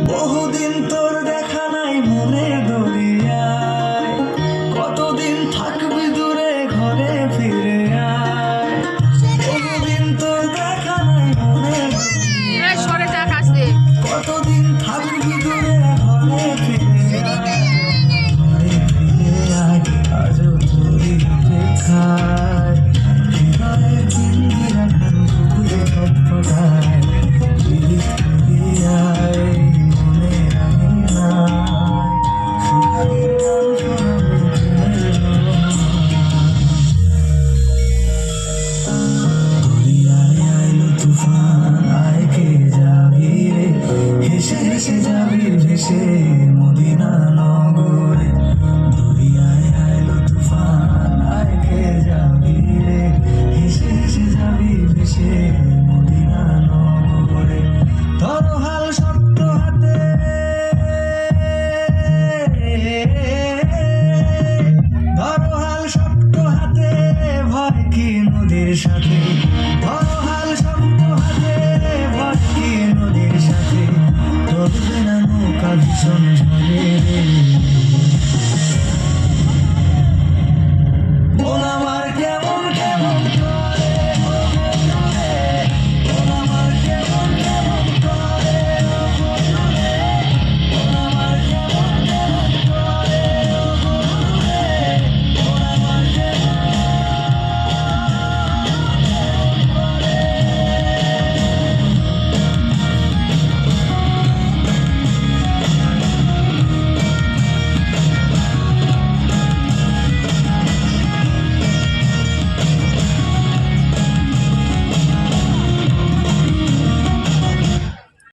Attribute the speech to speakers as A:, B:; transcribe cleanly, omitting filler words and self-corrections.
A: বহুদিন তোর দেখা নাই মনের দরিয়ায়, কতদিন থাকবি দূরে ঘরে ফিরে আয়। বহুদিন তোর দেখা নাই মনের দরিয়ায়,
B: সরে যা কাছে
A: কতদিন থাকবি দূরে ঘরে ফিরে আয়। ঘরে ফিরে আয়, আজও তোরই অপেক্ষায়, হৃদয়ে চিনি রাখার বুকে খটখটায়। পিরিত ফিরে আয়, মনে রাখি নাই, সোনালি গান শোনাবো প্রেমের দরিয়ায় আইলো তুফান, আয় কে যাবি রে, হেসে হেসে যাবি ভেসে মদিনা নগরে। দরিয়ায় আইলো তুফান, আয় কে যাবি রে, হেসে হেসে যাবি ভেসে মদিনা নগরে। তরহাল শক্ত হাতে, ধরহাল শক্ত হাতে, ভয় কি নদীর সাথে। ধরহাল শক্ত হাতে, ভয় কি নদীর সাথে। চলবে না নৌকা ভীষণ